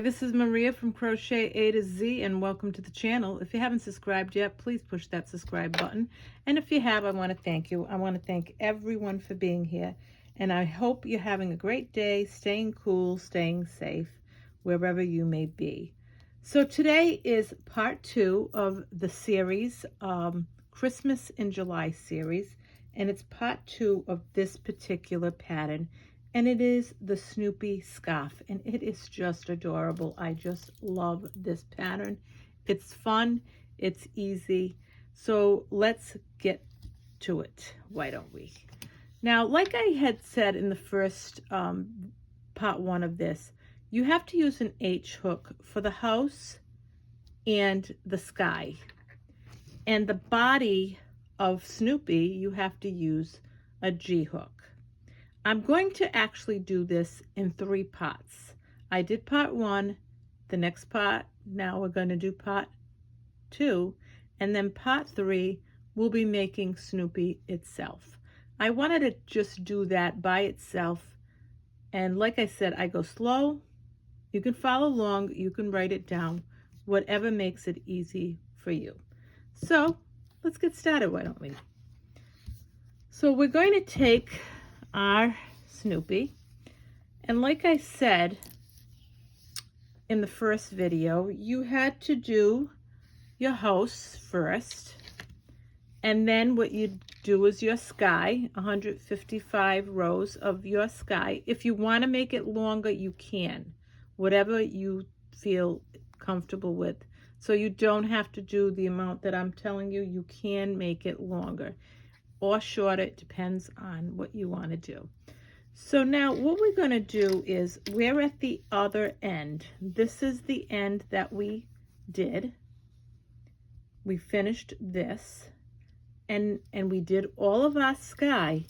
This is Maria from Crochet A to Z, and welcome to the channel. If you haven't subscribed yet, please push that subscribe button. And if you have, I want to thank you. I want to thank everyone for being here. And I hope you're having a great day, staying cool, staying safe, wherever you may be. So today is part 2 of the series, Christmas in July series. And it's part 2 of this particular pattern. And it is the Snoopy Scarf, and it is just adorable. I just love this pattern. It's fun, it's easy. So let's get to it, why don't we? Now, like I had said in the first part 1 of this, you have to use an H hook for the house and the sky. And the body of Snoopy, you have to use a G hook. I'm going to actually do this in 3 parts. I did part 1, the next part, now we're going to do part 2, and then part 3, we'll be making Snoopy itself. I wanted to just do that by itself, and like I said, I go slow. You can follow along, you can write it down, whatever makes it easy for you. So let's get started, why don't we? So we're going to take our Snoopy, and like I said in the first video, you had to do your house first, and then what you do is your sky, 155 rows of your sky. If you want to make it longer, you can, whatever you feel comfortable with. So you don't have to do the amount that I'm telling you. You can make it longer or shorter, it depends on what you want to do. So now what we're going to do is, we're at the other end. This is the end that we did. We finished this, and we did all of our sky,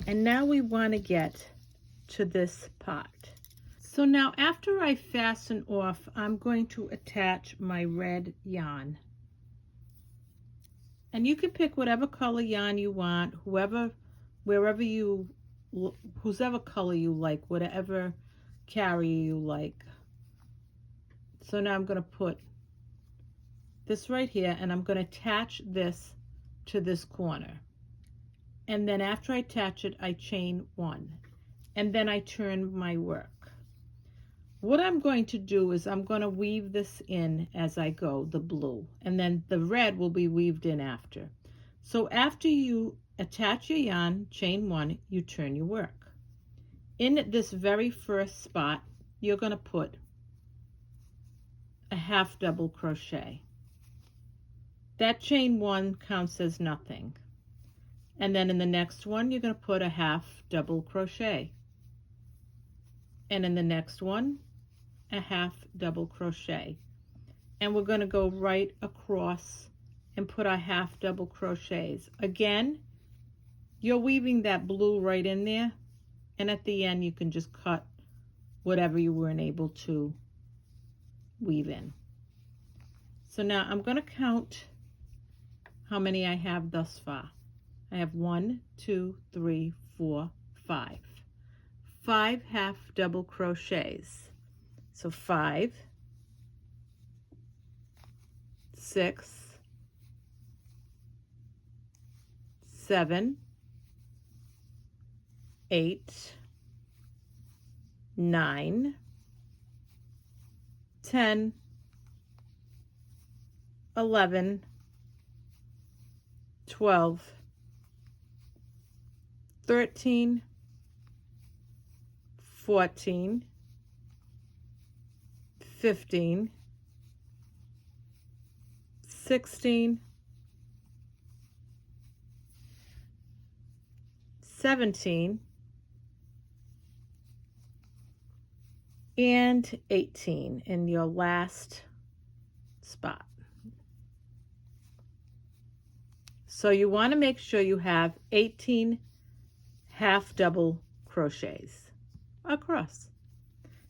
and now we want to get to this part. So now after I fasten off, I'm going to attach my red yarn. And you can pick whatever color yarn you want, whoever color you like, whatever carrier you like. So now I'm going to put this right here, and I'm going to attach this to this corner. And then after I attach it, I chain 1. And then I turn my work. What I'm going to do is I'm going to weave this in as I go, the blue, and then the red will be weaved in after. So after you attach your yarn, chain 1, you turn your work. In this very first spot, you're going to put a half double crochet. That chain 1 counts as nothing. And then in the next one, you're going to put a half double crochet. And in the next one, a half double crochet, and we're going to go right across and put our half double crochets. Again, you're weaving that blue right in there, and at the end you can just cut whatever you weren't able to weave in. So now I'm going to count how many I have thus far. I have 1, 2, 3, 4, 5. 5 half double crochets. So 5, 6, 7, 8, 9, 10, 11, 12, 13, 14, 15, 16, 17, and 18 in your last spot. So you want to make sure you have 18 half double crochets across.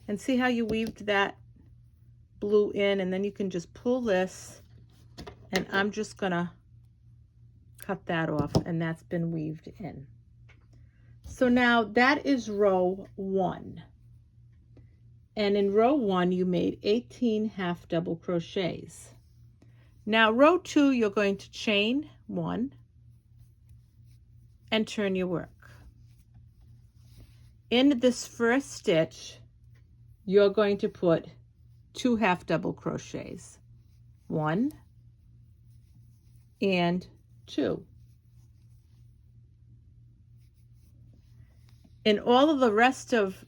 And see how you weaved that blue in, and then you can just pull this, and I'm just gonna cut that off, and that's been weaved in. So now that is row 1. And in row 1, you made 18 half double crochets. Now row 2, you're going to chain 1 and turn your work. In this first stitch, you're going to put 2 half double crochets, 1 and 2. In all of the rest of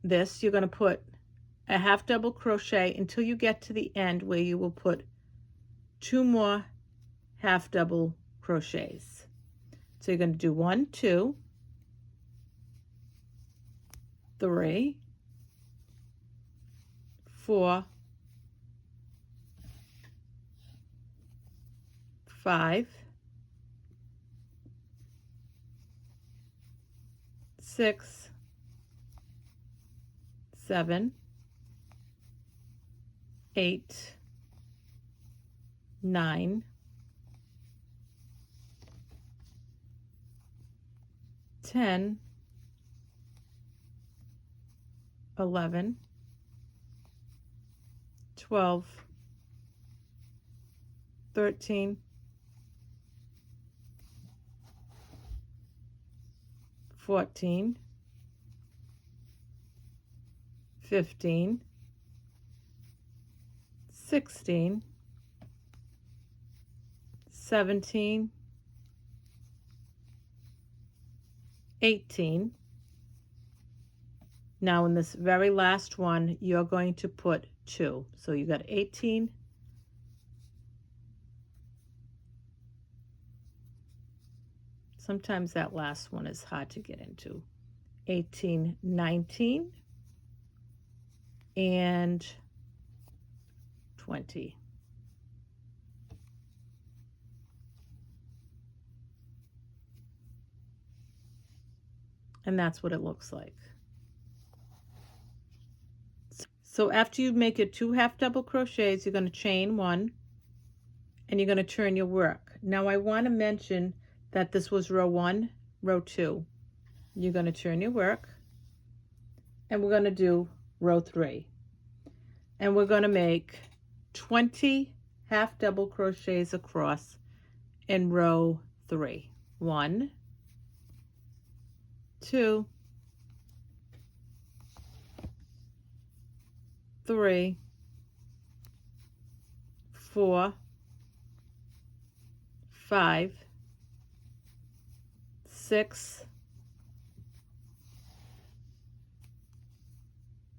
this, you're going to put a half double crochet until you get to the end where you will put 2 more half double crochets. So you're going to do 1, 2, 3, 4, 5, 6, 7, 8, 9, 10, 11, 12, 13, 14, 15, 16, 17, 18. Now in this very last one, you're going to put 2. So you got 18. Sometimes that last one is hard to get into. 18, 19, and 20. And that's what it looks like. So after you make your 2 half double crochets, you're going to chain 1 and you're going to turn your work. Now I want to mention that this was row 1, row 2. You're going to turn your work and we're going to do row 3. And we're going to make 20 half double crochets across in row 3. 1, 2, 3, 4, 5, 6,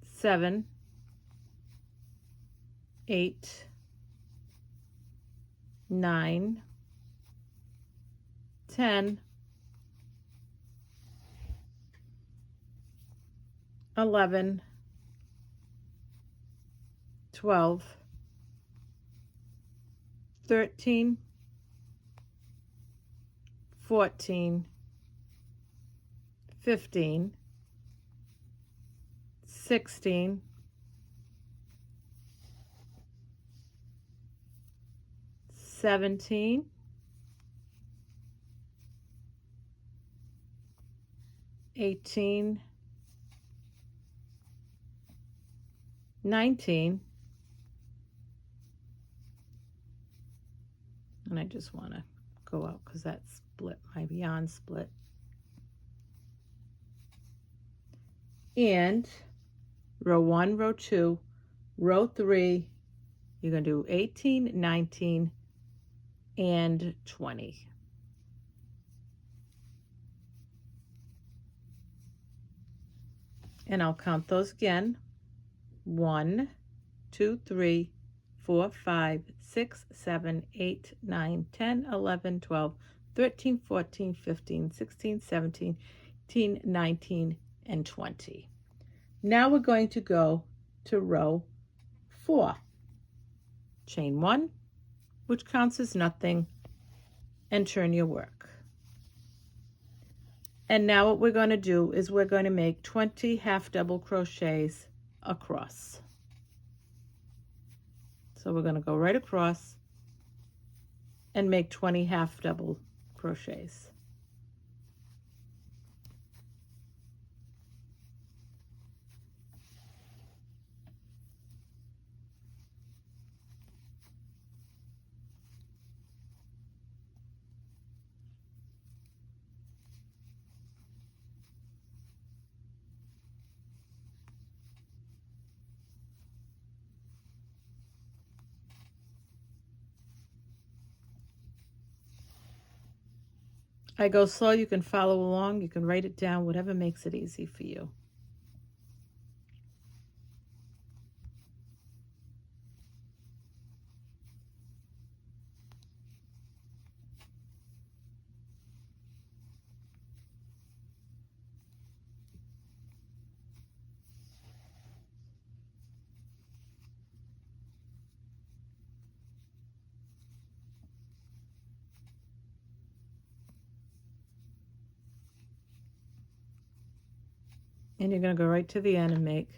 7, 8, 9, 10, 11, 12, 13, 14, 15, 16, 17, 18, 19, and I just want to go out because that split my yarn split, and row 1, row 2, row 3, you're going to do 18, 19, and 20. And I'll count those again. 1, 2, 3, 4, 5, 6, 7, 8, 9, 10, 11, 12, 13, 14, 15, 16, 17, 18, 19, and 20. Now we're going to go to row 4. Chain 1, which counts as nothing, and turn your work. And now what we're going to do is we're going to make 20 half double crochets across. So we're going to go right across and make 20 half double crochets. I go slow, you can follow along, you can write it down, whatever makes it easy for you. And you're going to go right to the end and make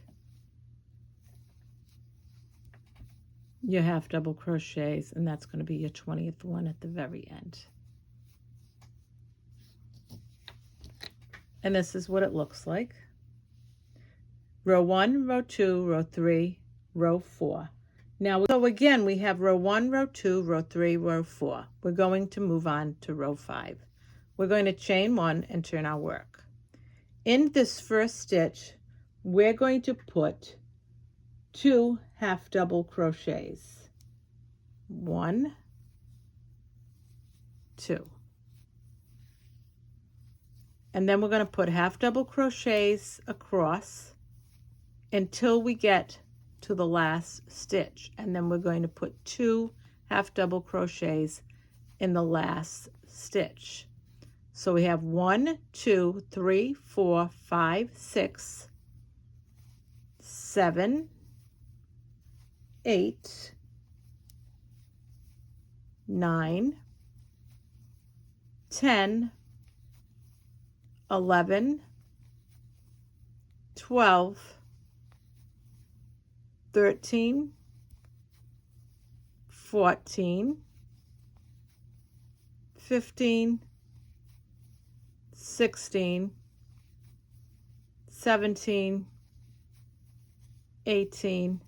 your half double crochets, and that's going to be your 20th one at the very end. And this is what it looks like. Row 1, row 2, row 3, row 4. Now, so again, we have row 1, row 2, row 3, row 4. We're going to move on to row 5. We're going to chain 1 and turn our work. In this first stitch, we're going to put 2 half double crochets. 1, 2. And then we're going to put half double crochets across until we get to the last stitch. And then we're going to put 2 half double crochets in the last stitch. So we have 1, 2, 3, 4, 5, 6, 7, 8, 9, 10, 11, 12, 13, 14, 15, 16, 17, 18,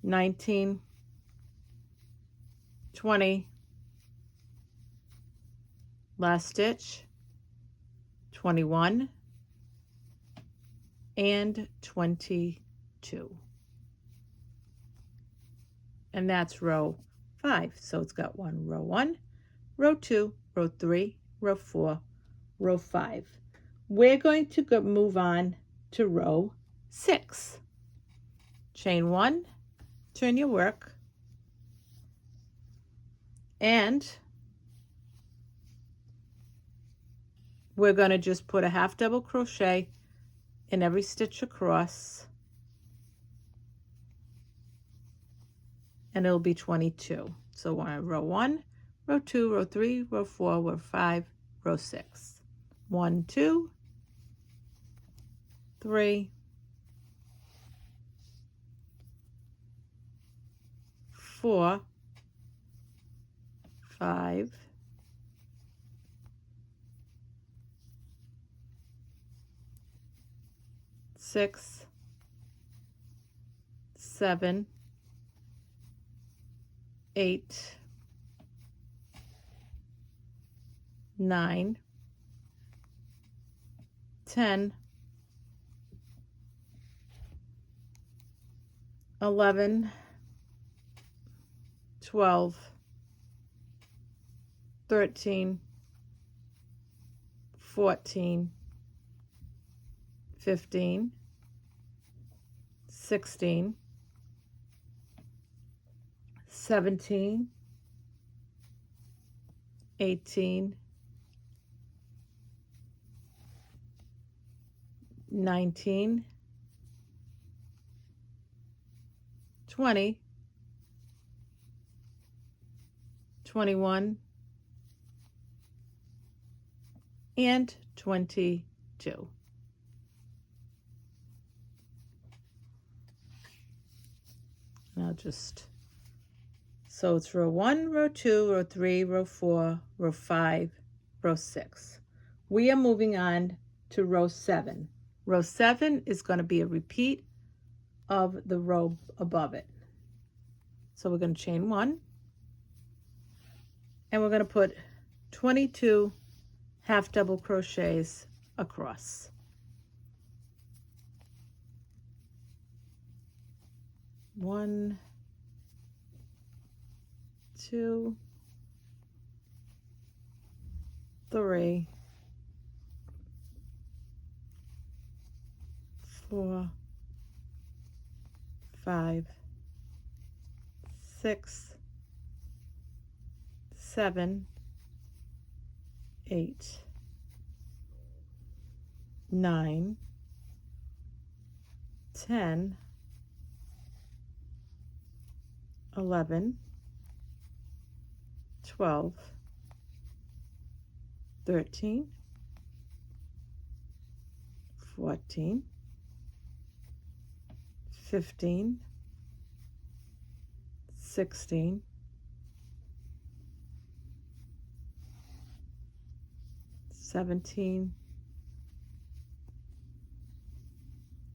19, 20, last stitch, 21, and 22. And that's row 5. So it's got row 1, row 2, row 3, row 4, row 5. We're going to move on to row 6. Chain 1, turn your work, and we're going to just put a half double crochet in every stitch across, and it'll be 22. So we're on row 1, row 2, row 3, row 4, row 5, row 6. 1, 2, 3, 4, 5, 6, 7, 8, 9, 10, 11, 12, 13, 14, 15, 16, 17, 18, 19, 20, 21, and 22. And I'll just, so it's row 1, row 2, row 3, row 4, row 5, row 6. We are moving on to row 7. Row 7 is going to be a repeat of the row above it. So we're going to chain 1, and we're going to put 22 half double crochets across. 1, 2, 3, 4, 5, 6, 7, 8, 9, 10, 11, 12, 13, 14, 15, 16, 17,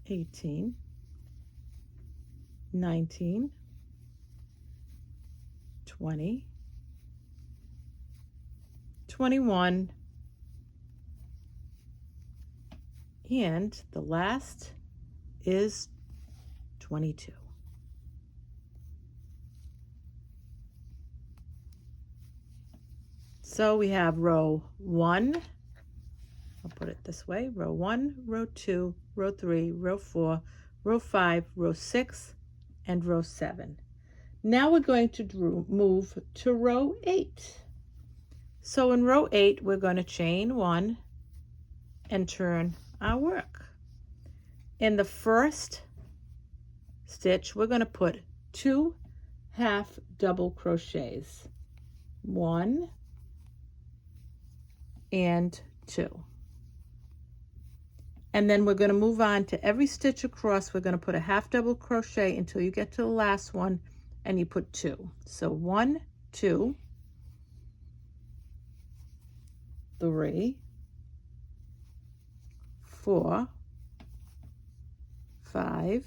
18, 19, 20, 21, and the last is 22. So we have row 1, I'll put it this way, row 1, row 2, row 3, row 4, row 5, row 6, and row 7. Now we're going to move to row 8. So in row 8, we're going to chain 1 and turn our work. In the first stitch, we're going to put 2 half double crochets, 1 and 2. And then we're going to move on to every stitch across. We're going to put a half double crochet until you get to the last one and you put 2. So 1, 2, 3, 4, 5,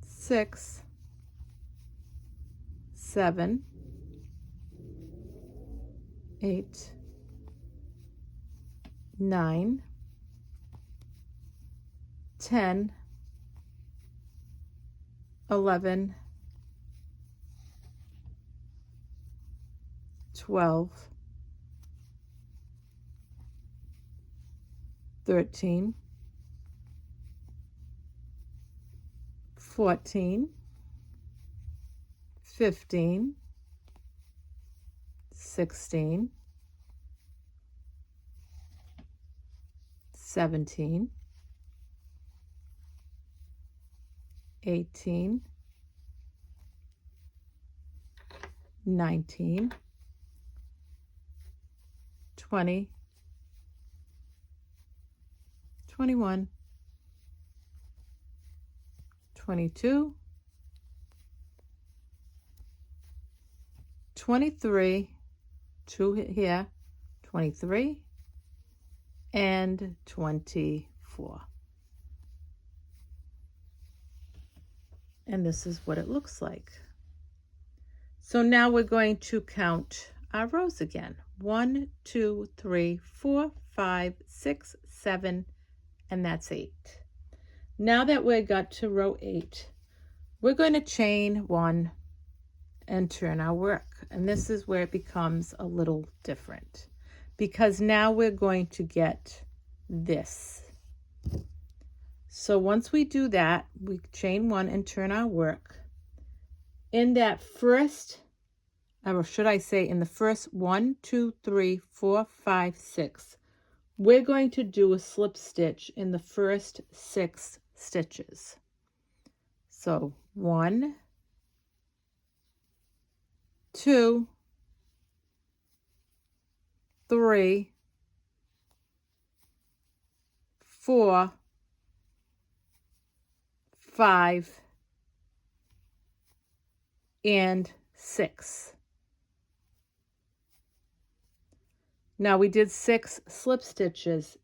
6, 7, 8, 9, 10, 11, 12, 13, 14, 15, 16, 17, 18, 19, 20, 21, 22, 23, 2 here, 23, and 24. And this is what it looks like. So now we're going to count our rows again. 1, 2, 3, 4, 5, 6, 7, and that's 8. Now that we got to row 8, we're going to chain 1 and turn our work. And this is where it becomes a little different, because now we're going to get this. So once we do that, we chain 1 and turn our work. In that first, or should I say in the first 1, 2, 3, 4, 5, 6, we're going to do a slip stitch in the first 6 stitches. So 1, 2, 3, 4, 5, and 6. Now we did 6 slip stitches.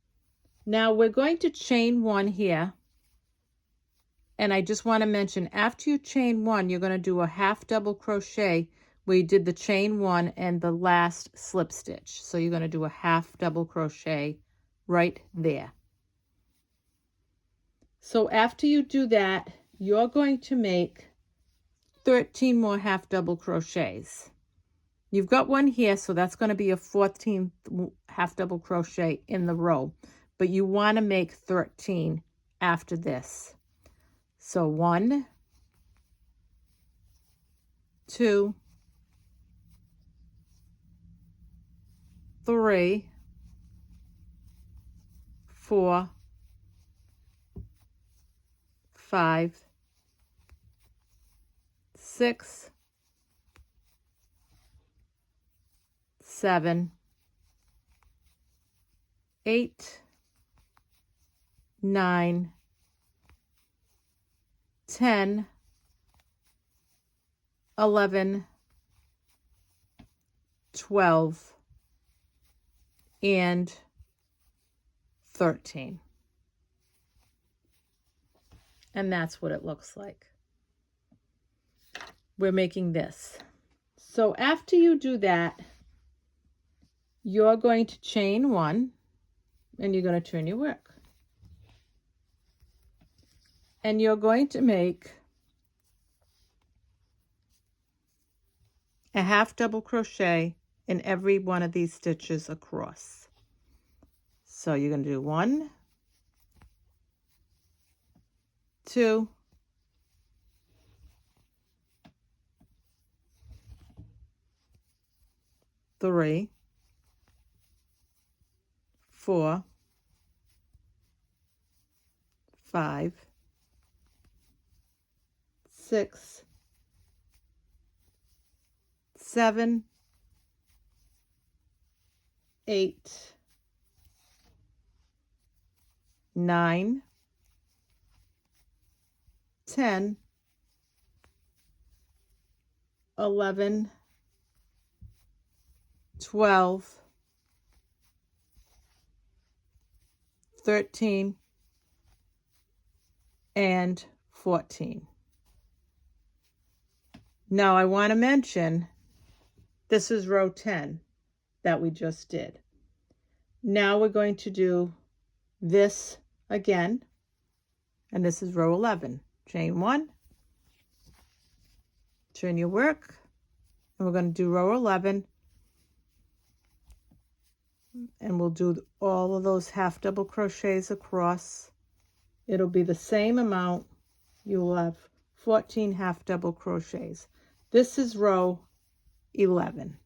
Now we're going to chain 1 here. And I just want to mention, after you chain 1, you're going to do a half double crochet where you did the chain 1 and the last slip stitch. So you're going to do a half double crochet right there. So after you do that, you're going to make 13 more half double crochets. You've got one here, so that's going to be a 14th half double crochet in the row, but you want to make 13 after this. So 1, 2, 3, 4, 5, 6, 7, 8, 9, 10, 11, 12, and 13. And that's what it looks like. We're making this. So after you do that, you're going to chain 1 and you're going to turn your work. And you're going to make a half double crochet in every one of these stitches across. So you're going to do 1, 2, 3, 4, 5, 6, 7, 8, 9, 10, 11, 12, 13, and 14. Now I want to mention this is row 10 that we just did. Now we're going to do this again, and this is row 11. Chain 1, turn your work, and we're going to do row 11, and we'll do all of those half double crochets across. It'll be the same amount. You will have 14 half double crochets. This is row 11.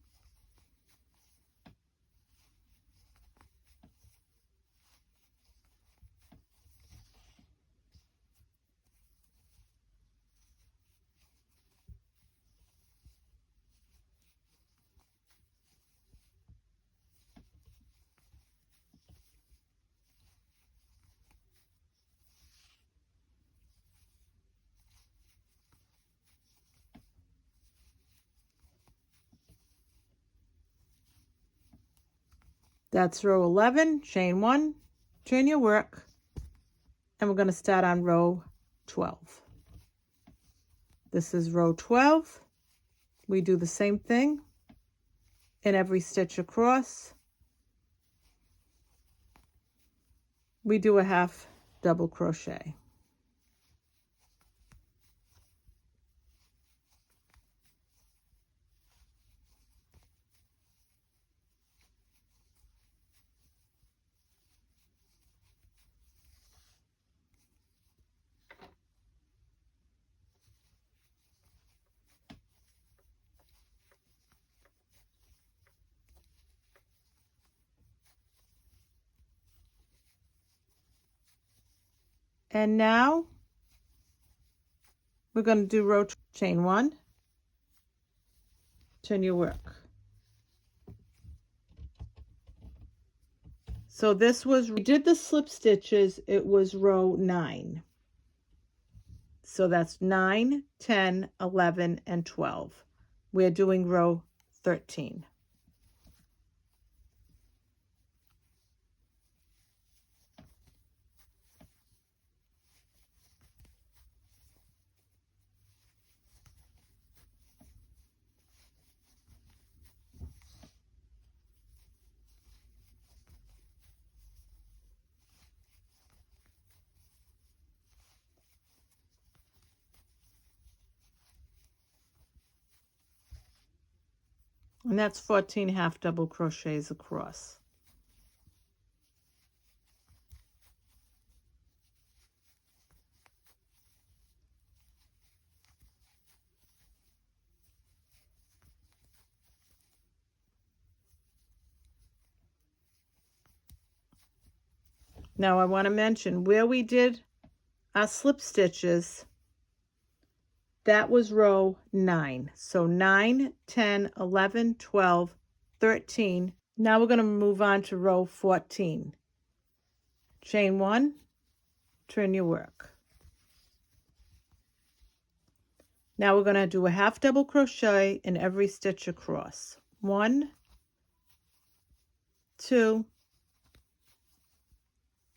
That's row 11, chain 1, turn your work, and we're going to start on row 12. This is row 12. We do the same thing in every stitch across. We do a half double crochet. And now we're going to do row chain 1, turn your work. So this was, we did the slip stitches, it was row 9. So that's 9, 10, 11, and 12. We're doing row 13. And that's 14 half double crochets across. Now I want to mention where we did our slip stitches, that was row 9. So 9, 10, 11, 12, 13. Now we're going to move on to row 14. Chain 1, turn your work. Now we're going to do a half double crochet in every stitch across. 1, 2,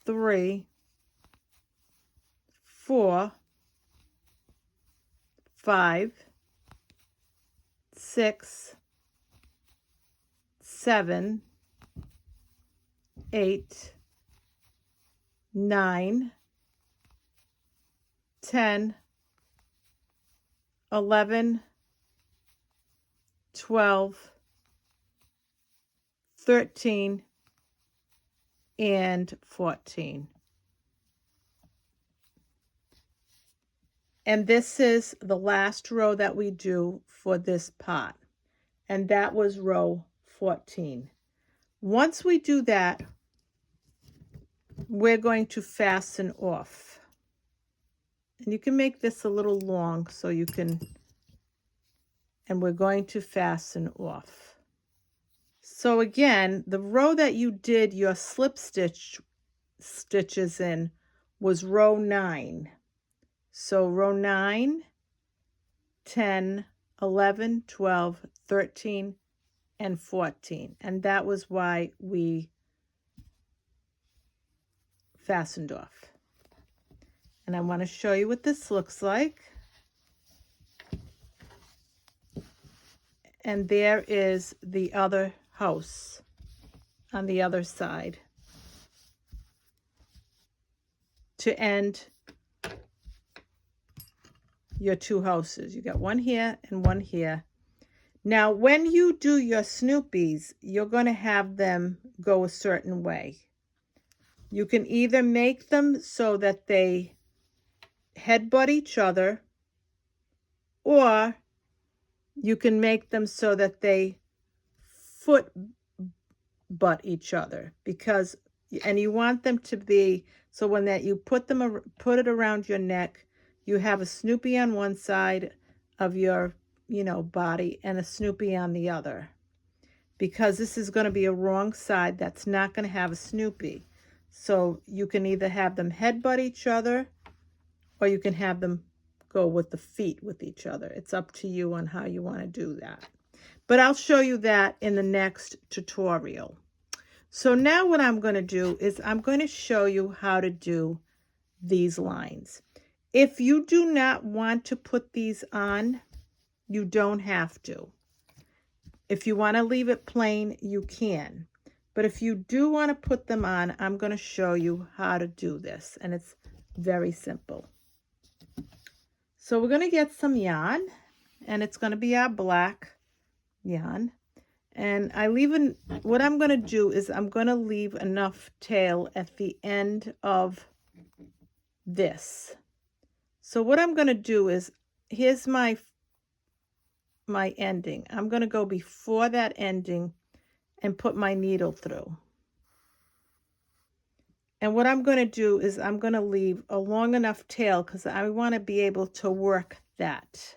3, 4, 5, 6, 7, 8, 9, 10, 11, 12, 13, and 14. And this is the last row that we do for this part. And that was row 14. Once we do that, we're going to fasten off. And you can make this a little long so you can, and we're going to fasten off. So again, the row that you did your slip stitches in was row 9. So row 9, 10, 11, 12, 13, and 14. And that was why we fastened off. And I want to show you what this looks like. And there is the other house on the other side to end your 2 houses. You got one here and one here. Now, when you do your Snoopies, you're going to have them go a certain way. You can either make them so that they headbutt each other, or you can make them so that they foot butt each other, because, and you want them to be, so when that you put it around your neck, you have a Snoopy on one side of your, body and a Snoopy on the other, because this is going to be a wrong side that's not going to have a Snoopy. So you can either have them headbutt each other, or you can have them go with the feet with each other. It's up to you on how you want to do that. But I'll show you that in the next tutorial. So now what I'm going to do is I'm going to show you how to do these lines. If you do not want to put these on, you don't have to. If you want to leave it plain, you can. But if you do want to put them on, I'm going to show you how to do this. And it's very simple. So we're going to get some yarn, and it's going to be our black yarn. And what I'm going to do is I'm going to leave enough tail at the end of this. So what I'm going to do is, here's my ending. I'm going to go before that ending and put my needle through. And what I'm going to do is I'm going to leave a long enough tail because I want to be able to work that.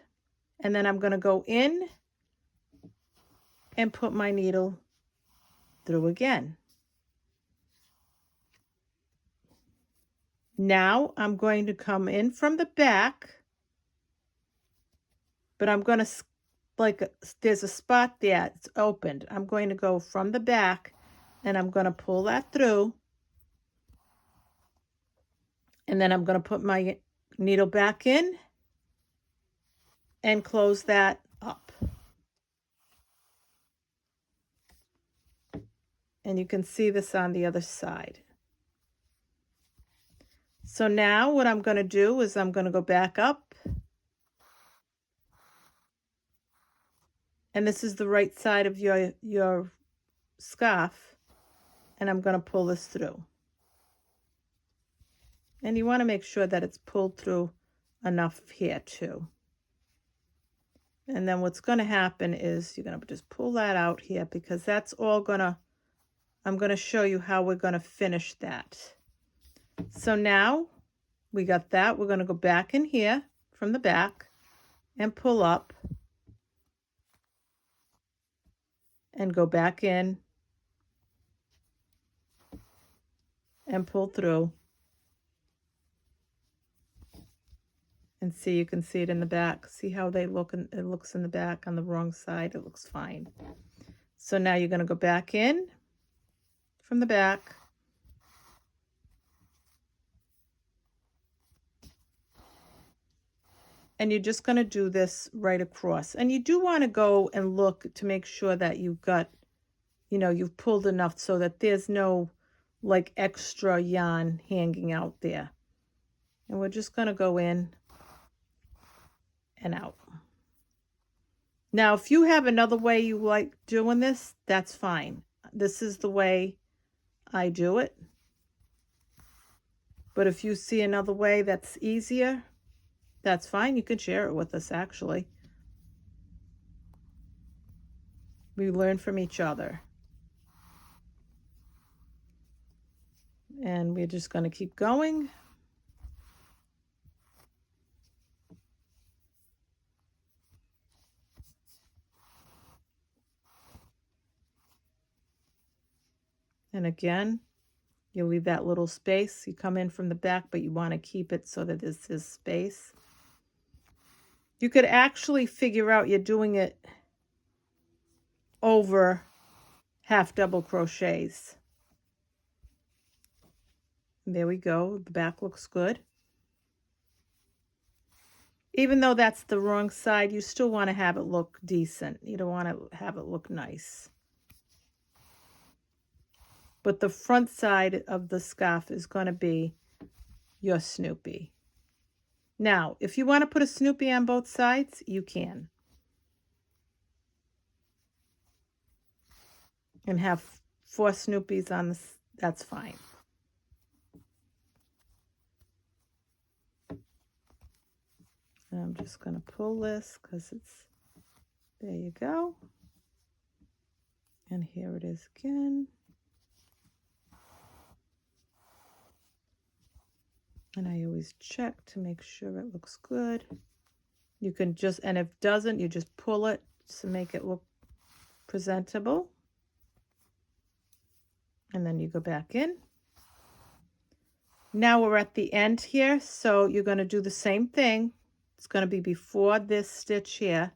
And then I'm going to go in and put my needle through again. Now I'm going to come in from the back, but I'm going to, there's a spot there, it's opened. I'm going to go from the back and I'm going to pull that through. And then I'm going to put my needle back in and close that up. And you can see this on the other side. So now what I'm going to do is I'm going to go back up And this is the right side of your scarf. And I'm going to pull this through. And you want to make sure that it's pulled through enough here too. And then what's going to happen is you're going to just pull that out here, because that's all going to, I'm going to show you how we're going to finish that. So now we got that. We're going to go back in here from the back and pull up and go back in and pull through. And see, you can see it in the back. See how they look, and it looks in the back on the wrong side. It looks fine. So now you're going to go back in from the back. And you're just going to do this right across. And you do want to go and look to make sure that you've got, you know, you've pulled enough so that there's no like extra yarn hanging out there. And we're just going to go in and out. Now, if you have another way you like doing this, that's fine. This is the way I do it. But if you see another way that's easier, that's fine. You can share it with us, actually. We learn from each other. And we're just going to keep going. And again, you leave that little space. You come in from the back, but you want to keep it so that there's this space. You could actually figure out you're doing it over half double crochets. And there we go. The back looks good. Even though that's the wrong side, you still want to have it look decent. You don't want to have it look nice. But the front side of the scarf is going to be your Snoopy. Now, if you want to put a Snoopy on both sides, you can. And have 4 Snoopies on this, that's fine. And I'm just going to pull this because it's, there you go. And here it is again. And I always check to make sure it looks good. You can just, and if it doesn't, you just pull it to make it look presentable. And then you go back in. Now we're at the end here, so you're going to do the same thing. It's going to be before this stitch here.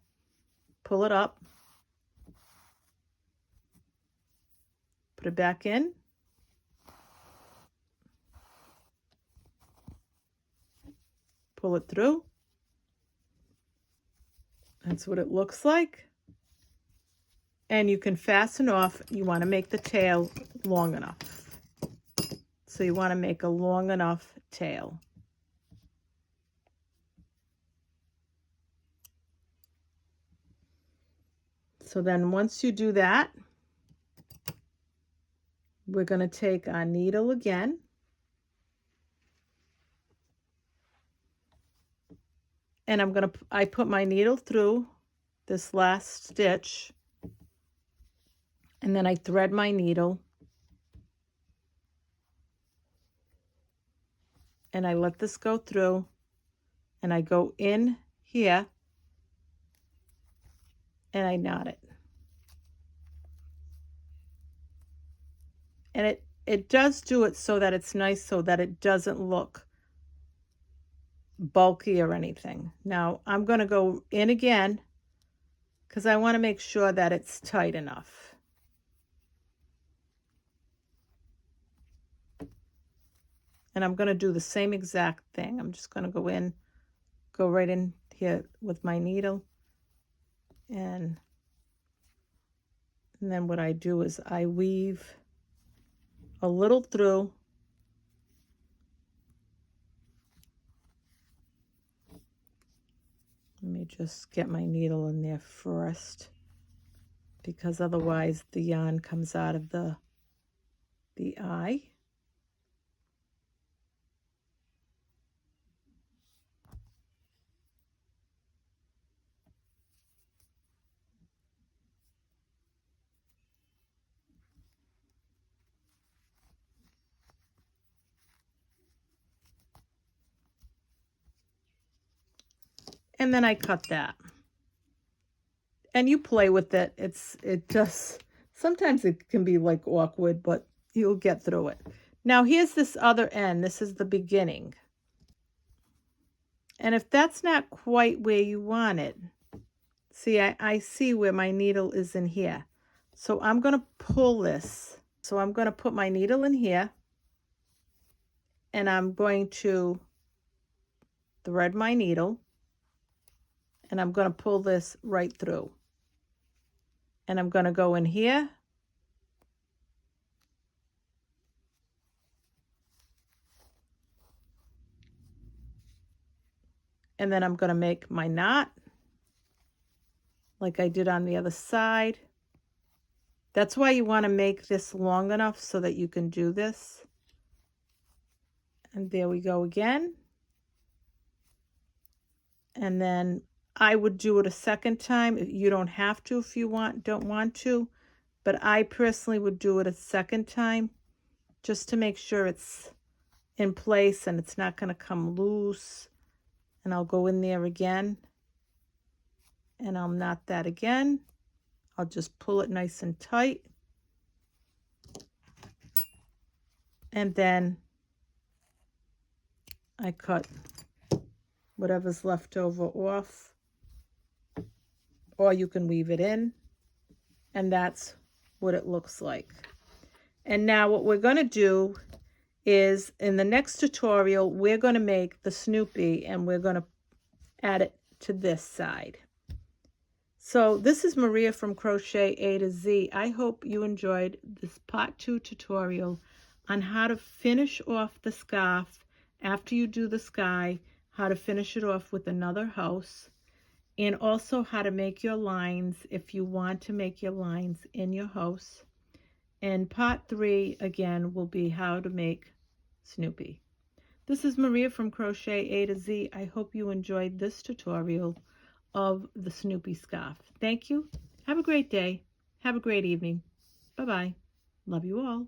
Pull it up. Put it back in. Pull it through. That's what it looks like. And you can fasten off. You want to make the tail long enough. So you want to make a long enough tail. So then once you do that, we're going to take our needle again. And I put my needle through this last stitch. And then I thread my needle. And I let this go through. And I go in here. And I knot it. And it does do it so that it's nice, so that it doesn't look bulky or anything. Now I'm going to go in again because I want to make sure that it's tight enough. And I'm going to do the same exact thing. I'm just going to go right in here with my needle. And then what I do is I weave a little through. Let me just get my needle in there first. because otherwise the yarn comes out of the eye. And then I cut that. And you play with it. It just, sometimes it can be like awkward, but you'll get through it. Now here's this other end. This is the beginning. And if that's not quite where you want it, see, I see where my needle is in here. So I'm going to pull this. So I'm going to put my needle in here. And I'm going to thread my needle. And I'm going to pull this right through. And I'm going to go in here. And then I'm going to make my knot like I did on the other side. That's why you want to make this long enough so that you can do this. And there we go again. And then I would do it a second time. You don't have to if you don't want to. But I personally would do it a second time just to make sure it's in place and it's not going to come loose. And I'll go in there again. And I'll knot that again. I'll just pull it nice and tight. And then I cut whatever's left over off. Or you can weave it in. And that's what it looks like. And now what we're going to do is in the next tutorial, we're going to make the Snoopy and we're going to add it to this side. So this is Maria from Crochet A to Z. I hope you enjoyed this part 2 tutorial on how to finish off the scarf after you do the sky, how to finish it off with another house, and also how to make your lines if you want to make your lines in your house. And part 3 again will be how to make Snoopy. This is Maria from Crochet A to Z. I hope you enjoyed this tutorial of the Snoopy scarf. Thank you. Have a great day. Have a great evening. Bye-bye. Love you all.